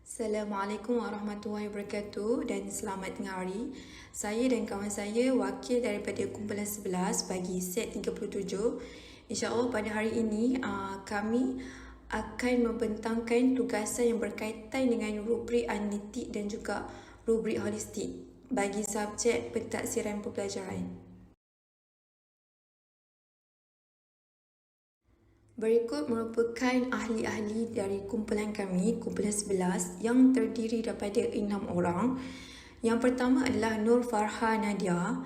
Assalamualaikum warahmatullahi wabarakatuh dan selamat tengah hari. Saya dan kawan saya wakil daripada kumpulan 11 bagi set 37. InsyaAllah pada hari ini kami akan membentangkan tugasan yang berkaitan dengan rubrik analitik dan juga rubrik holistik bagi subjek pentaksiran pembelajaran. Berikut merupakan ahli-ahli dari kumpulan kami, kumpulan 11 yang terdiri daripada 6 orang. Yang pertama adalah Nur Farha Nadia,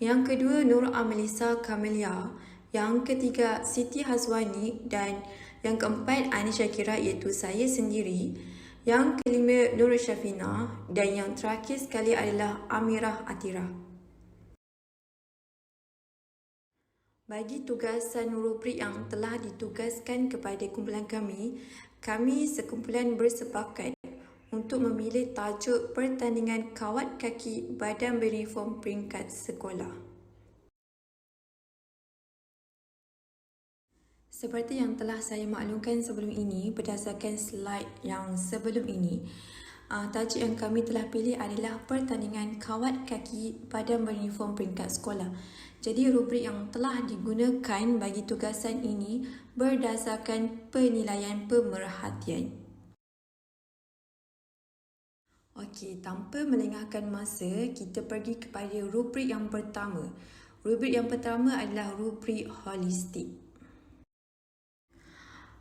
yang kedua Nur Amelisa Kamelia, yang ketiga Siti Hazwani dan yang keempat Anis Syakira iaitu saya sendiri, yang kelima Nur Syafina dan yang terakhir sekali adalah Amirah Atira. Bagi tugasan rubrik yang telah ditugaskan kepada kumpulan kami sekumpulan bersepakat untuk memilih tajuk pertandingan kawat kaki badan beruniform peringkat sekolah. Seperti yang telah saya maklumkan sebelum ini, berdasarkan slide yang sebelum ini, tajuk yang kami telah pilih adalah pertandingan kawat kaki badan beruniform peringkat sekolah. Jadi rubrik yang telah digunakan bagi tugasan ini berdasarkan penilaian pemerhatian. Okey, tanpa melengahkan masa, kita pergi kepada rubrik yang pertama. Rubrik yang pertama adalah rubrik holistik.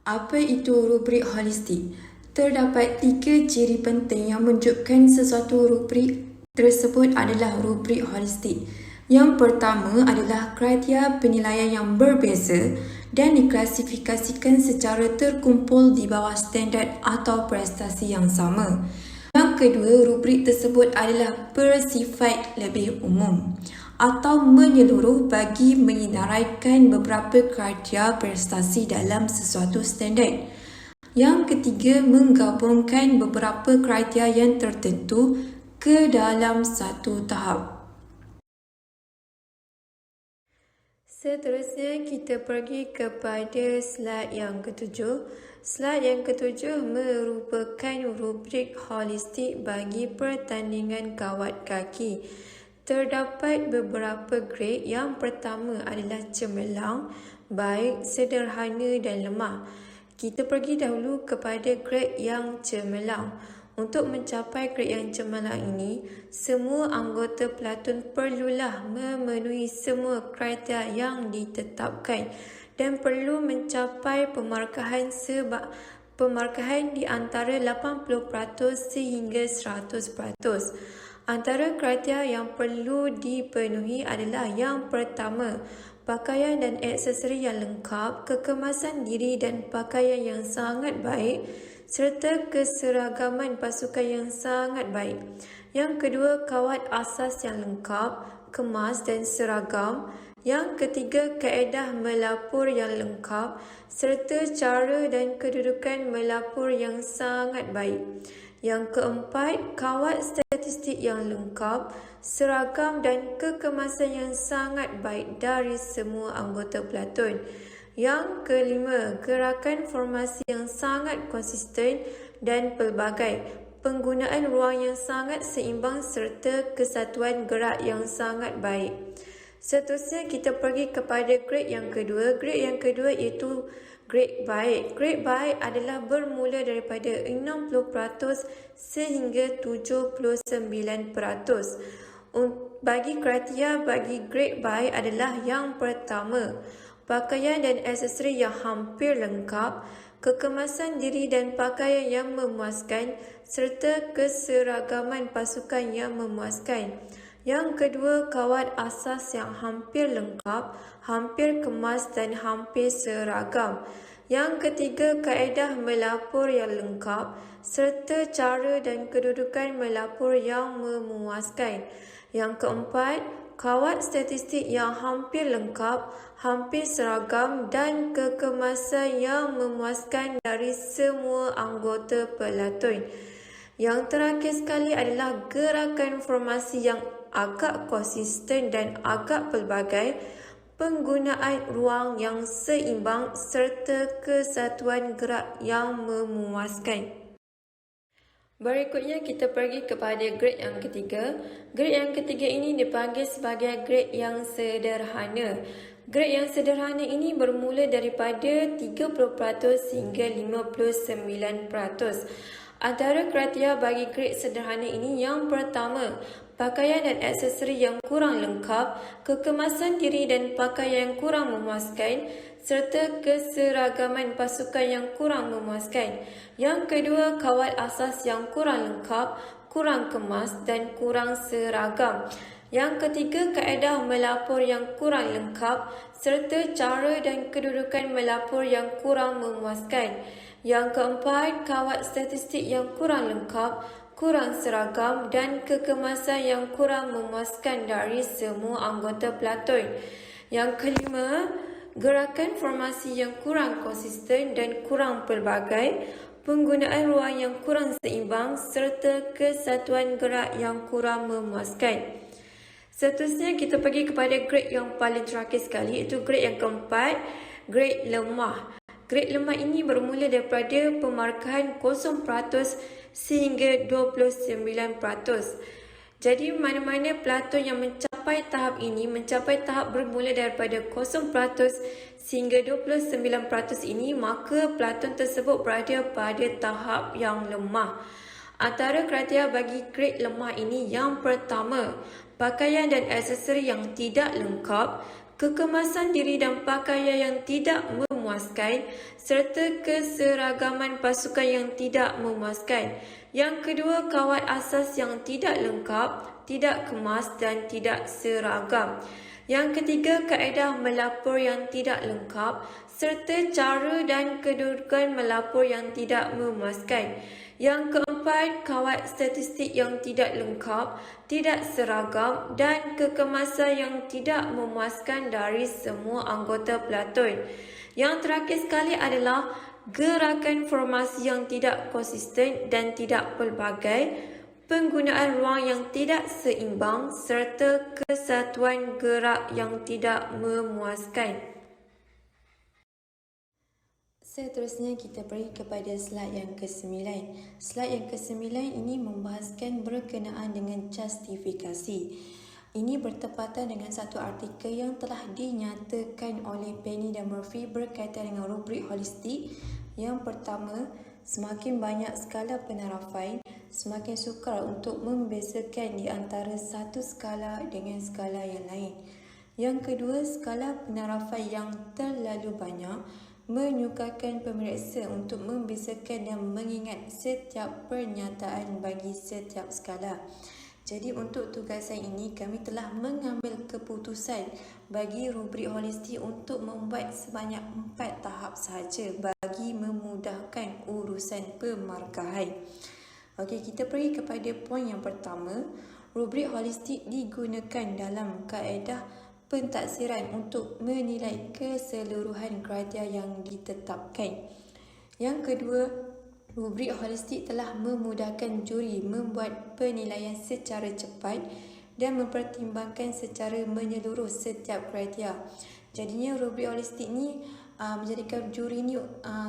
Apa itu rubrik holistik? Terdapat 3 ciri penting yang menunjukkan sesuatu rubrik tersebut adalah rubrik holistik. Yang pertama adalah kriteria penilaian yang berbeza dan diklasifikasikan secara terkumpul di bawah standard atau prestasi yang sama. Yang kedua, rubrik tersebut adalah bersifat lebih umum atau menyeluruh bagi menyinaraikan beberapa kriteria prestasi dalam sesuatu standard. Yang ketiga, menggabungkan beberapa kriteria yang tertentu ke dalam satu tahap. Seterusnya, kita pergi kepada slide yang ketujuh. Slide yang ketujuh merupakan rubrik holistik bagi pertandingan kawat kaki. Terdapat beberapa grade. Yang pertama adalah cemerlang, baik, sederhana dan lemah. Kita pergi dahulu kepada grade yang cemerlang. Untuk mencapai grade yang cemerlang ini, semua anggota pelatun perlulah memenuhi semua kriteria yang ditetapkan dan perlu mencapai pemarkahan di antara 80% sehingga 100%. Antara kriteria yang perlu dipenuhi adalah yang pertama, pakaian dan aksesori yang lengkap, kekemasan diri dan pakaian yang sangat baik, serta keseragaman pasukan yang sangat baik. Yang kedua, kawat asas yang lengkap, kemas dan seragam. Yang ketiga, kaedah melapor yang lengkap, serta cara dan kedudukan melapor yang sangat baik. Yang keempat, kawat statistik yang lengkap, seragam dan kekemasan yang sangat baik dari semua anggota pelatun. Yang kelima, gerakan formasi yang sangat konsisten dan pelbagai, penggunaan ruang yang sangat seimbang serta kesatuan gerak yang sangat baik. Seterusnya, kita pergi kepada grade yang kedua. Grade yang kedua iaitu grade baik. Grade baik adalah bermula daripada 60% sehingga 79%. Bagi kriteria bagi grade baik adalah yang pertama, pakaian dan aksesori yang hampir lengkap, kekemasan diri dan pakaian yang memuaskan, serta keseragaman pasukan yang memuaskan. Yang kedua, kawat asas yang hampir lengkap, hampir kemas dan hampir seragam. Yang ketiga, kaedah melapor yang lengkap, serta cara dan kedudukan melapor yang memuaskan. Yang keempat, kawat statistik yang hampir lengkap, hampir seragam dan kekemasan yang memuaskan dari semua anggota pelatun. Yang terakhir sekali adalah gerakan formasi yang agak konsisten dan agak pelbagai, penggunaan ruang yang seimbang serta kesatuan gerak yang memuaskan. Berikutnya kita pergi kepada grade yang ketiga. Grade yang ketiga ini dipanggil sebagai grade yang sederhana. Grade yang sederhana ini bermula daripada 30% hingga 59%. Antara kriteria bagi grade sederhana ini yang pertama, pakaian dan aksesori yang kurang lengkap, kekemasan diri dan pakaian yang kurang memuaskan, serta keseragaman pasukan yang kurang memuaskan. Yang kedua, kawat asas yang kurang lengkap, kurang kemas dan kurang seragam. Yang ketiga, kaedah melapor yang kurang lengkap serta cara dan kedudukan melapor yang kurang memuaskan. Yang keempat, kawat statistik yang kurang lengkap, kurang seragam dan kekemasan yang kurang memuaskan dari semua anggota pelatun. Yang kelima, gerakan formasi yang kurang konsisten dan kurang pelbagai, penggunaan ruang yang kurang seimbang serta kesatuan gerak yang kurang memuaskan. Seterusnya kita pergi kepada grade yang paling terakhir sekali, iaitu grade yang keempat, grade lemah. Grade lemah ini bermula daripada pemarkahan 0% sehingga 29%. Jadi mana-mana pelatun yang mencapai tahap ini, mencapai tahap bermula daripada 0% sehingga 29% ini, maka pelatun tersebut berada pada tahap yang lemah. Antara kriteria bagi grade lemah ini yang pertama, pakaian dan aksesori yang tidak lengkap, kekemasan diri dan pakaian yang tidak memuaskan, serta keseragaman pasukan yang tidak memuaskan. Yang kedua, kawat asas yang tidak lengkap, tidak kemas dan tidak seragam. Yang ketiga, kaedah melapor yang tidak lengkap, serta cara dan kedudukan melapor yang tidak memuaskan. Yang keempat, kawat statistik yang tidak lengkap, tidak seragam dan kekemasan yang tidak memuaskan dari semua anggota pelatun. Yang terakhir sekali adalah gerakan formasi yang tidak konsisten dan tidak pelbagai, penggunaan ruang yang tidak seimbang serta kesatuan gerak yang tidak memuaskan. Seterusnya kita pergi kepada slide yang ke-9. Slide yang ke-9 ini membahaskan berkenaan dengan justifikasi. Ini bertepatan dengan satu artikel yang telah dinyatakan oleh Penny dan Murphy berkaitan dengan rubrik holistik. Yang pertama, semakin banyak skala penarafan, semakin sukar untuk membezakan di antara satu skala dengan skala yang lain. Yang kedua, skala penarafan yang terlalu banyak menyukarkan pemeriksa untuk membezakan dan mengingat setiap pernyataan bagi setiap skala. Jadi untuk tugasan ini kami telah mengambil keputusan bagi rubrik holistik untuk membuat sebanyak 4 tahap sahaja bagi memudahkan urusan pemarkahan. Okey, kita pergi kepada poin yang pertama. Rubrik holistik digunakan dalam kaedah pentaksiran untuk menilai keseluruhan kriteria yang ditetapkan. Yang kedua, rubrik holistik telah memudahkan juri membuat penilaian secara cepat dan mempertimbangkan secara menyeluruh setiap kriteria. Jadinya rubrik holistik ni menjadikan juri ni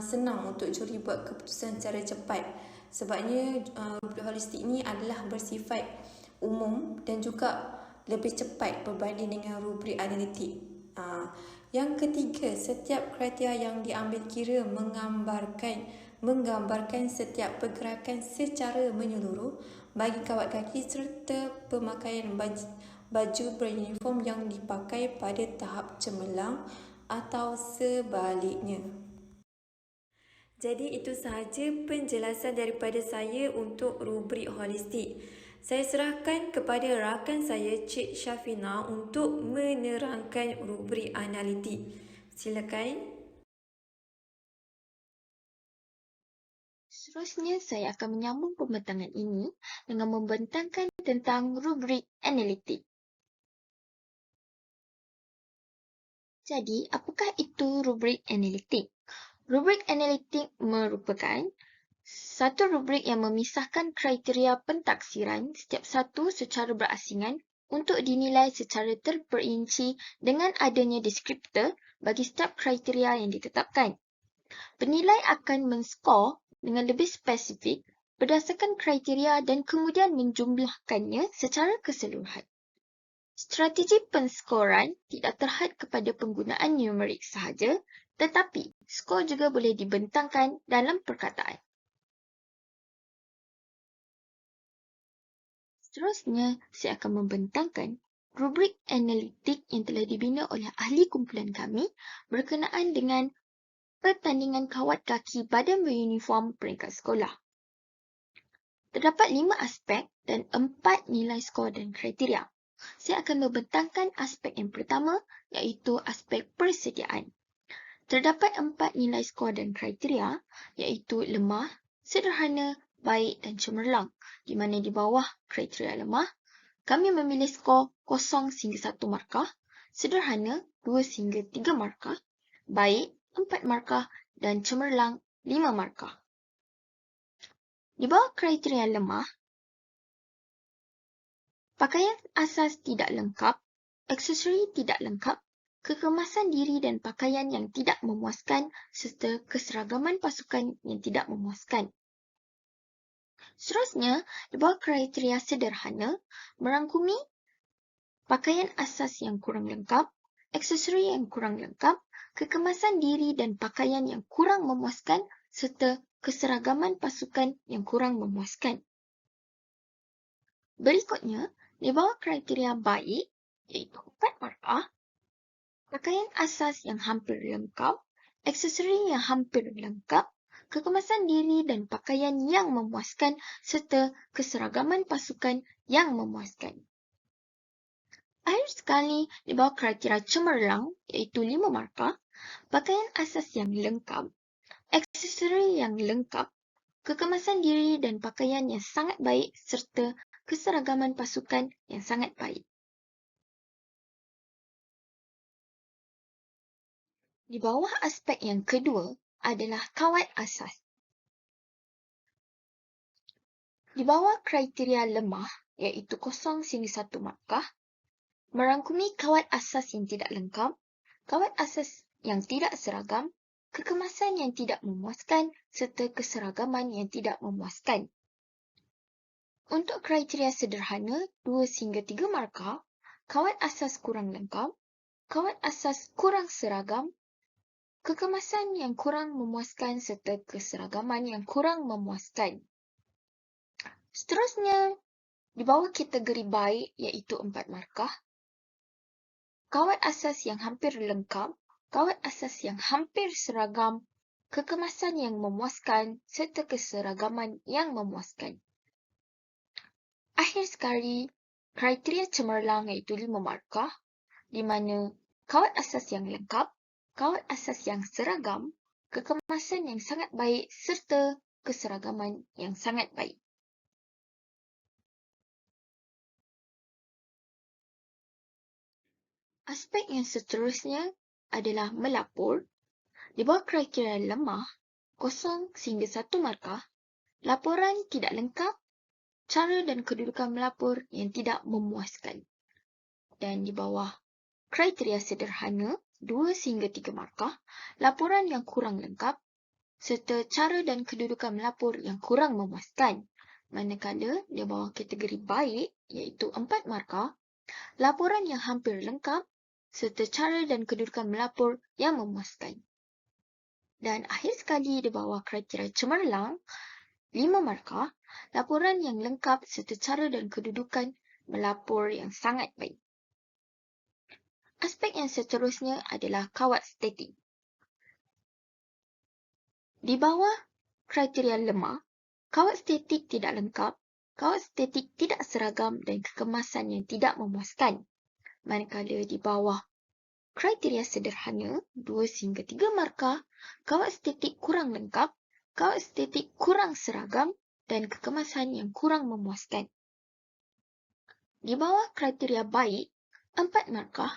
senang untuk juri buat keputusan secara cepat. Sebabnya rubrik holistik ni adalah bersifat umum dan juga lebih cepat berbanding dengan rubrik analitik. Yang ketiga, setiap kriteria yang diambil kira menggambarkan setiap pergerakan secara menyeluruh bagi kawat kaki serta pemakaian baju beruniform yang dipakai pada tahap cemerlang atau sebaliknya. Jadi itu sahaja penjelasan daripada saya untuk rubrik holistik. Saya serahkan kepada rakan saya, Cik Syafina, untuk menerangkan rubrik analitik. Silakan. Seterusnya, saya akan menyambung pembentangan ini dengan membentangkan tentang rubrik analitik. Jadi, apakah itu rubrik analitik? Rubrik analitik merupakan satu rubrik yang memisahkan kriteria pentaksiran setiap satu secara berasingan untuk dinilai secara terperinci dengan adanya deskriptor bagi setiap kriteria yang ditetapkan. Penilai akan menskor dengan lebih spesifik berdasarkan kriteria dan kemudian menjumlahkannya secara keseluruhan. Strategi penskoran tidak terhad kepada penggunaan numerik sahaja, tetapi skor juga boleh dibentangkan dalam perkataan. Seterusnya, saya akan membentangkan rubrik analitik yang telah dibina oleh ahli kumpulan kami berkenaan dengan pertandingan kawat kaki badan beruniform peringkat sekolah. Terdapat 5 aspek dan 4 nilai skor dan kriteria. Saya akan membentangkan aspek yang pertama, iaitu aspek persediaan. Terdapat 4 nilai skor dan kriteria, iaitu lemah, sederhana, baik dan cemerlang, di mana di bawah kriteria lemah, kami memilih skor 0 sehingga 1 markah, sederhana 2 sehingga 3 markah, baik 4 markah dan cemerlang 5 markah. Di bawah kriteria lemah, pakaian asas tidak lengkap, aksesori tidak lengkap, kekemasan diri dan pakaian yang tidak memuaskan serta keseragaman pasukan yang tidak memuaskan. Seterusnya, di bawah kriteria sederhana, merangkumi pakaian asas yang kurang lengkap, aksesori yang kurang lengkap, kekemasan diri dan pakaian yang kurang memuaskan serta keseragaman pasukan yang kurang memuaskan. Berikutnya, di bawah kriteria baik, iaitu 4 markah, pakaian asas yang hampir lengkap, aksesori yang hampir lengkap, kekemasan diri dan pakaian yang memuaskan serta keseragaman pasukan yang memuaskan. Akhir sekali, di bawah kriteria cemerlang, iaitu 5 markah, pakaian asas yang lengkap, aksesori yang lengkap, kekemasan diri dan pakaian yang sangat baik serta keseragaman pasukan yang sangat baik. Di bawah aspek yang kedua adalah kawat asas. Di bawah kriteria lemah, iaitu 0 sehingga 1 markah, merangkumi kawat asas yang tidak lengkap, kawat asas yang tidak seragam, kekemasan yang tidak memuaskan serta keseragaman yang tidak memuaskan. Untuk kriteria sederhana 2 hingga 3 markah, kawat asas kurang lengkap, kawat asas kurang seragam, kekemasan yang kurang memuaskan serta keseragaman yang kurang memuaskan. Seterusnya, di bawah kategori baik iaitu 4 markah, kawat asas yang hampir lengkap, kawat asas yang hampir seragam, kekemasan yang memuaskan serta keseragaman yang memuaskan. Akhir sekali, kriteria cemerlang iaitu 5 markah, di mana kawat asas yang lengkap, kawat asas yang seragam, kekemasan yang sangat baik serta keseragaman yang sangat baik. Aspek yang seterusnya adalah melapor. Di bawah kriteria lemah, 0 sehingga 1 markah, laporan tidak lengkap, cara dan kedudukan melapor yang tidak memuaskan. Dan di bawah kriteria sederhana, 2 hingga 3 markah, laporan yang kurang lengkap, serta cara dan kedudukan melapor yang kurang memuaskan. Manakala di bawah kategori baik, iaitu 4 markah, laporan yang hampir lengkap, serta cara dan kedudukan melapor yang memuaskan. Dan akhir sekali di bawah kriteria cemerlang, 5 markah, laporan yang lengkap serta cara dan kedudukan melapor yang sangat baik. Aspek yang seterusnya adalah kawat statik. Di bawah kriteria lemah, kawat statik tidak lengkap, kawat statik tidak seragam dan kekemasan yang tidak memuaskan. Manakala di bawah kriteria sederhana, 2 hingga 3 markah, kawat statik kurang lengkap, kawat statik kurang seragam dan kekemasan yang kurang memuaskan. Di bawah kriteria baik, 4 markah,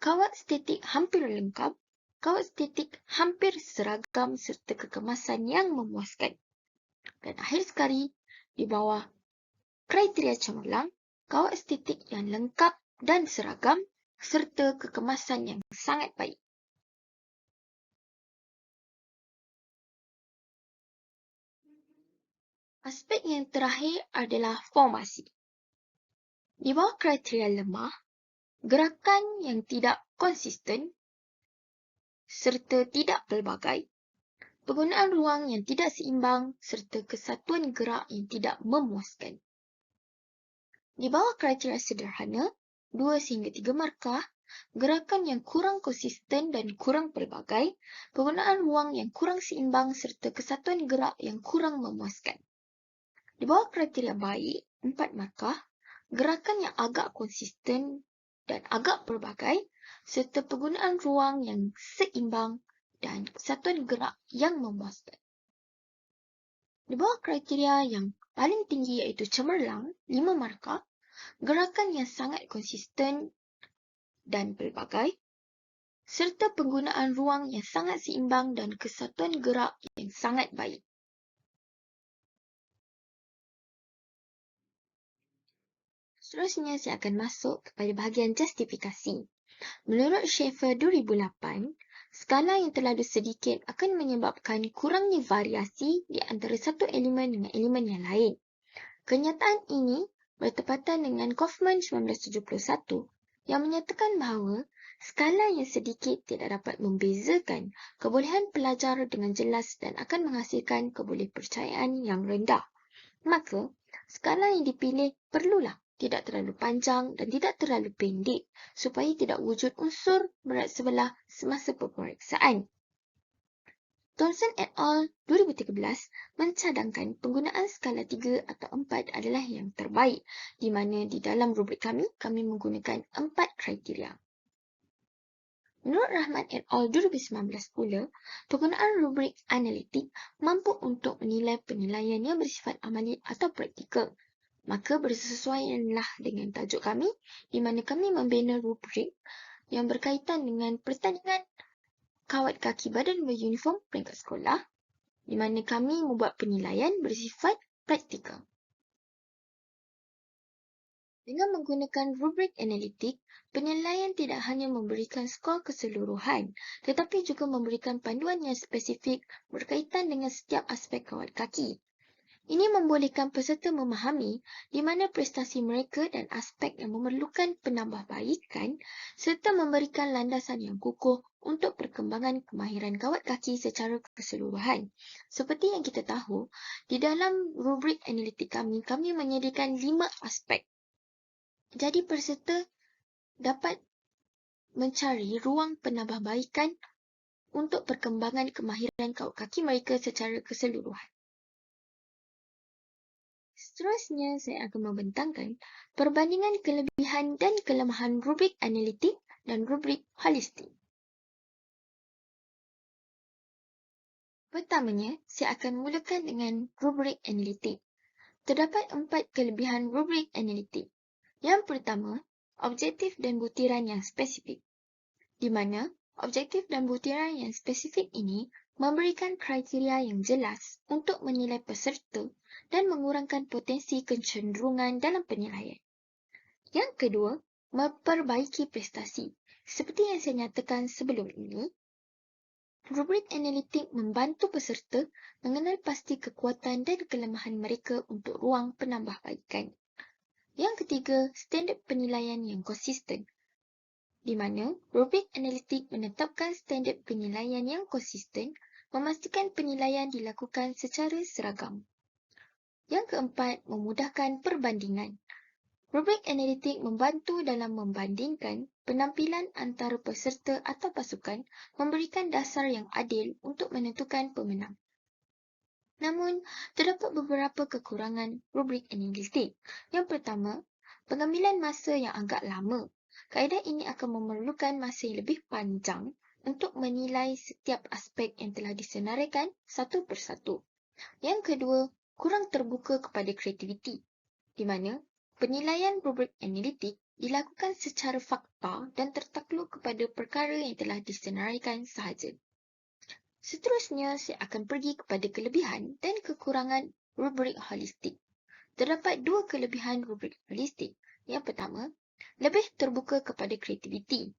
kawat statik hampir lengkap, kawat statik hampir seragam serta kekemasan yang memuaskan. Dan akhir sekali, di bawah kriteria cemerlang, kawat statik yang lengkap dan seragam serta kekemasan yang sangat baik. Aspek yang terakhir adalah formasi. Di bawah kriteria lemah, gerakan yang tidak konsisten serta tidak pelbagai, penggunaan ruang yang tidak seimbang serta kesatuan gerak yang tidak memuaskan. Di bawah kriteria sederhana, 2 sehingga 3 markah, gerakan yang kurang konsisten dan kurang pelbagai, penggunaan ruang yang kurang seimbang serta kesatuan gerak yang kurang memuaskan. Di bawah kriteria baik, 4 markah, gerakan yang agak konsisten dan agak pelbagai, serta penggunaan ruang yang seimbang dan kesatuan gerak yang memuaskan. Di bawah kriteria yang paling tinggi iaitu cemerlang, 5 markah, gerakan yang sangat konsisten dan pelbagai, serta penggunaan ruang yang sangat seimbang dan kesatuan gerak yang sangat baik. Seterusnya, saya akan masuk kepada bahagian justifikasi. Menurut Schaefer 2008, skala yang terlalu sedikit akan menyebabkan kurangnya variasi di antara satu elemen dengan elemen yang lain. Kenyataan ini bertepatan dengan Kaufman 1971 yang menyatakan bahawa skala yang sedikit tidak dapat membezakan kebolehan pelajar dengan jelas dan akan menghasilkan kebolehpercayaan yang rendah. Maka, skala yang dipilih perlulah tidak terlalu panjang dan tidak terlalu pendek supaya tidak wujud unsur berat sebelah semasa pemeriksaan. Thomson et al. 2013 mencadangkan penggunaan skala 3 atau 4 adalah yang terbaik, di mana di dalam rubrik kami menggunakan 4 kriteria. Menurut Rahman et al. 2019 pula, penggunaan rubrik analitik mampu untuk menilai penilaian yang bersifat amali atau praktikal. Maka bersesuaianlah dengan tajuk kami, di mana kami membina rubrik yang berkaitan dengan pertandingan kawat kaki badan beruniform peringkat sekolah, di mana kami membuat penilaian bersifat praktikal. Dengan menggunakan rubrik analitik, penilaian tidak hanya memberikan skor keseluruhan, tetapi juga memberikan panduan yang spesifik berkaitan dengan setiap aspek kawat kaki. Ini membolehkan peserta memahami di mana prestasi mereka dan aspek yang memerlukan penambahbaikan serta memberikan landasan yang kukuh untuk perkembangan kemahiran kawat kaki secara keseluruhan. Seperti yang kita tahu, di dalam rubrik analitik kami menyediakan 5 aspek. Jadi peserta dapat mencari ruang penambahbaikan untuk perkembangan kemahiran kawat kaki mereka secara keseluruhan. Seterusnya, saya akan membentangkan perbandingan kelebihan dan kelemahan rubrik analitik dan rubrik holistik. Pertamanya, saya akan mulakan dengan rubrik analitik. Terdapat 4 kelebihan rubrik analitik. Yang pertama, objektif dan butiran yang spesifik, di mana objektif dan butiran yang spesifik ini memberikan kriteria yang jelas untuk menilai peserta dan mengurangkan potensi kecenderungan dalam penilaian. Yang kedua, memperbaiki prestasi. Seperti yang saya nyatakan sebelum ini, rubrik analitik membantu peserta mengenal pasti kekuatan dan kelemahan mereka untuk ruang penambahbaikan. Yang ketiga, standard penilaian yang konsisten, di mana rubrik analitik menetapkan standard penilaian yang konsisten, memastikan penilaian dilakukan secara seragam. Yang keempat, memudahkan perbandingan. Rubrik analitik membantu dalam membandingkan penampilan antara peserta atau pasukan, memberikan dasar yang adil untuk menentukan pemenang. Namun, terdapat beberapa kekurangan rubrik analitik. Yang pertama, pengambilan masa yang agak lama. Kaedah ini akan memerlukan masa yang lebih panjang untuk menilai setiap aspek yang telah disenaraikan satu persatu. Yang kedua, kurang terbuka kepada kreativiti, di mana penilaian rubrik analitik dilakukan secara fakta dan tertakluk kepada perkara yang telah disenaraikan sahaja. Seterusnya, saya akan pergi kepada kelebihan dan kekurangan rubrik holistik. Terdapat 2 kelebihan rubrik holistik. Yang pertama, lebih terbuka kepada kreativiti.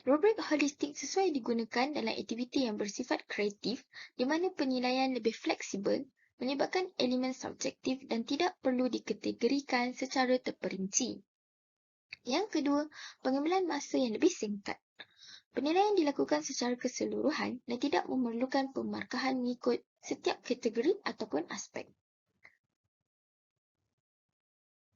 Rubrik holistik sesuai digunakan dalam aktiviti yang bersifat kreatif, di mana penilaian lebih fleksibel melibatkan elemen subjektif dan tidak perlu dikategorikan secara terperinci. Yang kedua, pengambilan masa yang lebih singkat. Penilaian dilakukan secara keseluruhan dan tidak memerlukan pemarkahan mengikut setiap kategori ataupun aspek.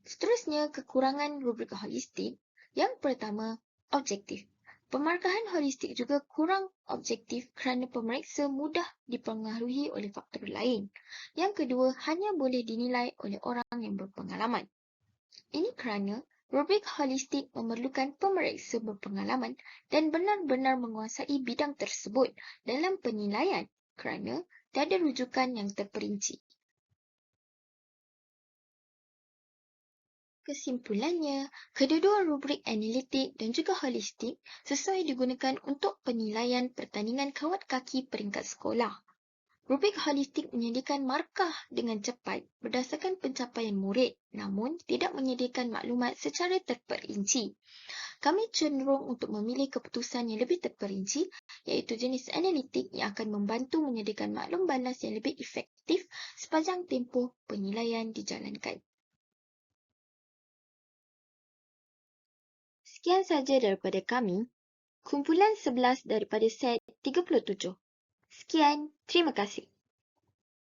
Seterusnya, kekurangan rubrik holistik. Yang pertama, objektif. Pemarkahan holistik juga kurang objektif kerana pemeriksa mudah dipengaruhi oleh faktor lain. Yang kedua, hanya boleh dinilai oleh orang yang berpengalaman. Ini kerana rubrik holistik memerlukan pemeriksa berpengalaman dan benar-benar menguasai bidang tersebut dalam penilaian kerana tiada rujukan yang terperinci. Kesimpulannya, kedua-dua rubrik analitik dan juga holistik sesuai digunakan untuk penilaian pertandingan kawat kaki peringkat sekolah. Rubrik holistik menyediakan markah dengan cepat berdasarkan pencapaian murid, namun tidak menyediakan maklumat secara terperinci. Kami cenderung untuk memilih keputusan yang lebih terperinci, iaitu jenis analitik yang akan membantu menyediakan maklum balas yang lebih efektif sepanjang tempoh penilaian dijalankan. Sekian saja daripada kami, kumpulan 11 daripada set 37. Sekian, terima kasih.